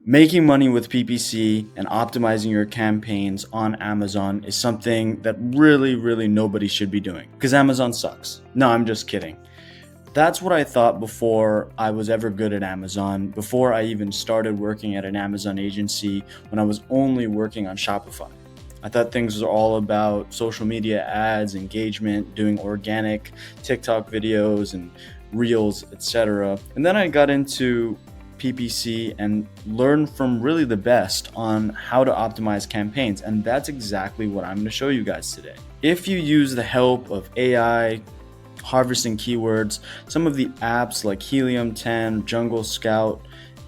Making money with PPC and optimizing your campaigns on Amazon is something that really nobody should be doing because Amazon sucks. No, I'm just kidding. That's what I thought before I was ever good at Amazon, before I even started working at an Amazon agency when I was only working on Shopify. I thought things were all about social media ads, engagement, doing organic TikTok videos and reels, etc. And then I got into PPC and learned from really the best on how to optimize campaigns. And that's exactly what I'm going to show you guys today. If you use the help of AI, harvesting keywords, some of the apps like Helium 10, Jungle Scout,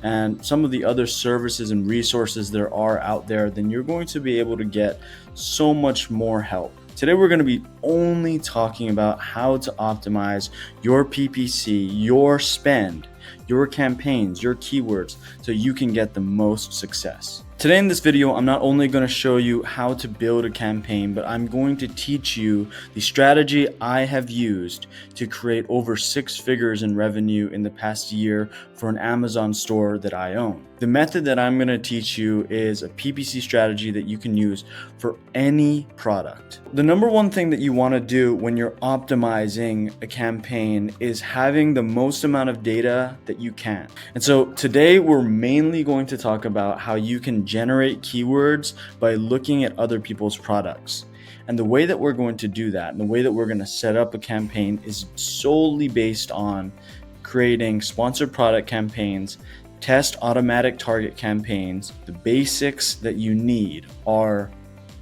and some of the other services and resources there are out there, then you're going to be able to get so much more help. Today, we're going to be only talking about how to optimize your PPC, your spend, your campaigns, your keywords, so you can get the most success. Today in this video, I'm not only going to show you how to build a campaign, but I'm going to teach you the strategy I have used to create over 6 figures in revenue in the past year for an Amazon store that I own. The method that I'm going to teach you is a PPC strategy that you can use for any product. The number one thing that you want to do when you're optimizing a campaign is having the most amount of data that you can. And so today we're mainly going to talk about how you can generate keywords by looking at other people's products. And the way that we're going to do that and the way that we're going to set up a campaign is solely based on creating sponsored product campaigns, test automatic target campaigns. The basics that you need are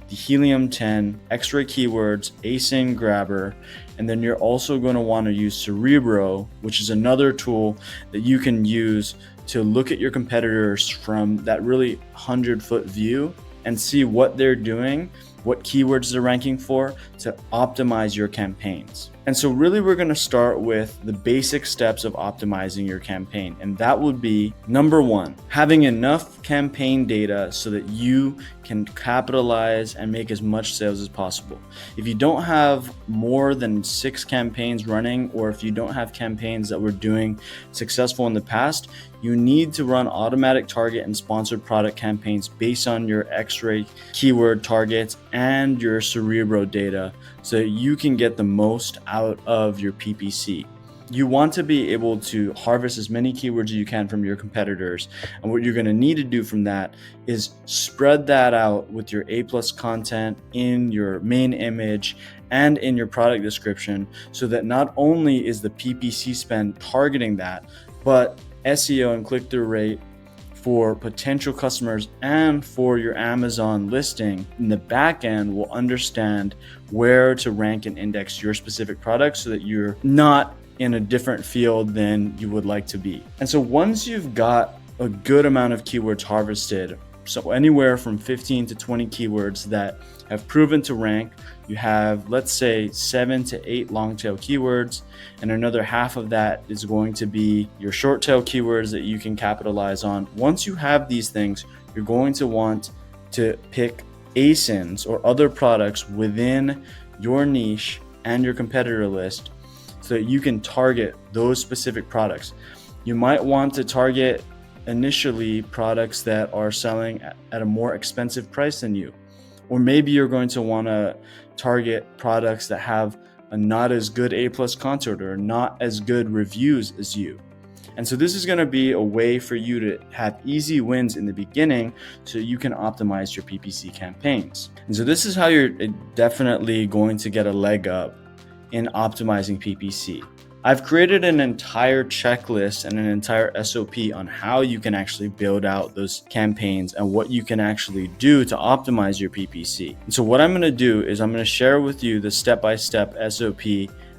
the Helium 10, X-ray keywords, async grabber, and then you're also going to want to use Cerebro, which is another tool that you can use to look at your competitors from that really 100-foot view and see what they're doing, what keywords they're ranking for to optimize your campaigns. And so really we're going to start with the basic steps of optimizing your campaign. And that would be number 1, having enough campaign data so that you can capitalize and make as much sales as possible. If you don't have more than 6 campaigns running, or if you don't have campaigns that were doing successful in the past, you need to run automatic target and sponsored product campaigns based on your X-ray keyword targets and your Cerebro data so that you can get the most out of your PPC. You want to be able to harvest as many keywords as you can from your competitors. And what you're going to need to do from that is spread that out with your A+ content in your main image and in your product description so that not only is the PPC spend targeting that, but SEO and click-through rate for potential customers and for your Amazon listing in the back end will understand where to rank and index your specific product so that you're not in a different field than you would like to be. And so once you've got a good amount of keywords harvested, so anywhere from 15 to 20 keywords that have proven to rank, you have, let's say, 7 to 8 long tail keywords, and another half of that is going to be your short tail keywords that you can capitalize on. Once you have these things, you're going to want to pick ASINs or other products within your niche and your competitor list so that you can target those specific products. You might want to target initially products that are selling at a more expensive price than you. Or maybe you're going to want to target products that have a not as good A+ content or not as good reviews as you. And so this is going to be a way for you to have easy wins in the beginning so you can optimize your PPC campaigns. And so this is how you're definitely going to get a leg up in optimizing PPC. I've created an entire checklist and an entire SOP on how you can actually build out those campaigns and what you can actually do to optimize your PPC. And so what I'm going to do is I'm going to share with you the step-by-step SOP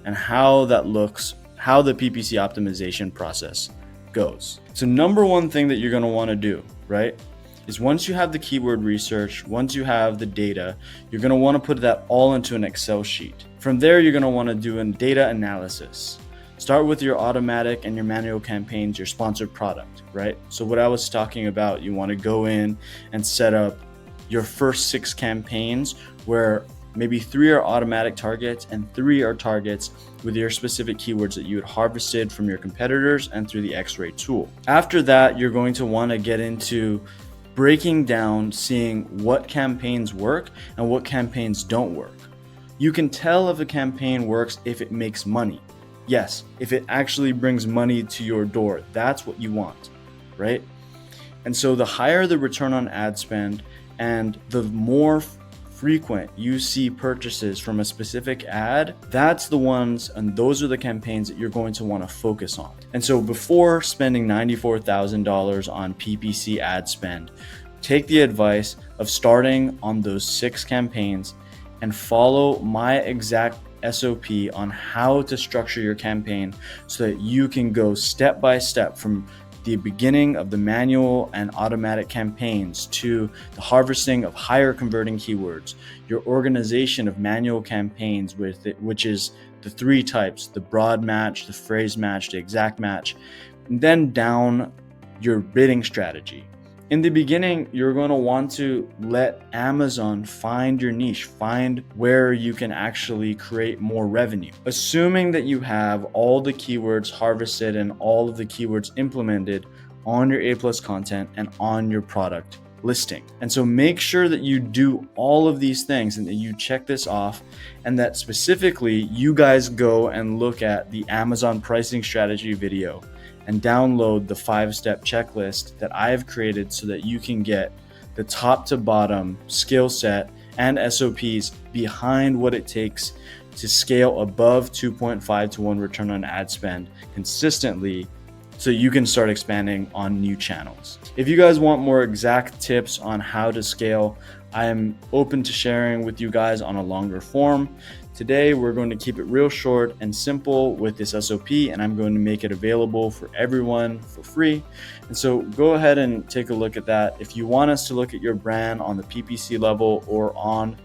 and how that looks, how the PPC optimization process goes. So number one thing that you're going to want to do, right, is once you have the keyword research, once you have the data, you're going to want to put that all into an Excel sheet. From there, you're going to want to do a data analysis. Start with your automatic and your manual campaigns, your sponsored product, right? So what I was talking about, you want to go in and set up your first 6 campaigns where Maybe 3 are automatic targets and 3 are targets with your specific keywords that you had harvested from your competitors and through the X-ray tool. After that, you're going to want to get into breaking down, seeing what campaigns work and what campaigns don't work. You can tell if a campaign works if it makes money. Yes, if it actually brings money to your door, that's what you want, right? And so the higher the return on ad spend and the more frequent you see purchases from a specific ad, that's the ones and those are the campaigns that you're going to want to focus on. And so before spending $94,000 on PPC ad spend, take the advice of starting on those 6 campaigns and follow my exact SOP on how to structure your campaign so that you can go step by step from the beginning of the manual and automatic campaigns to the harvesting of higher converting keywords, your organization of manual campaigns with it, which is the 3 types, the broad match, the phrase match, the exact match, and then down your bidding strategy. In the beginning, you're going to want to let Amazon find your niche, find where you can actually create more revenue. Assuming that you have all the keywords harvested and all of the keywords implemented on your A+ content and on your product listing. And so make sure that you do all of these things and that you check this off, and that specifically you guys go and look at the Amazon pricing strategy video and download the 5-step checklist that I've created so that you can get the top to bottom skill set and SOPs behind what it takes to scale above 2.5 to 1 return on ad spend consistently so you can start expanding on new channels. If you guys want more exact tips on how to scale, I am open to sharing with you guys on a longer form. Today, we're going to keep it real short and simple with this SOP, and I'm going to make it available for everyone for free. And so go ahead and take a look at that. If you want us to look at your brand on the PPC level or on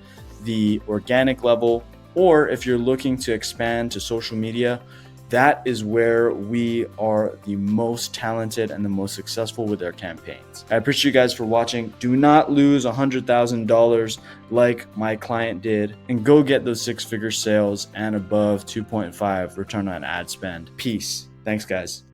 the organic level, or if you're looking to expand to social media, that is where we are the most talented and the most successful with our campaigns. I appreciate you guys for watching. Do not lose $100,000 like my client did, and go get those 6-figure sales and above 2.5 return on ad spend. Peace. Thanks, guys.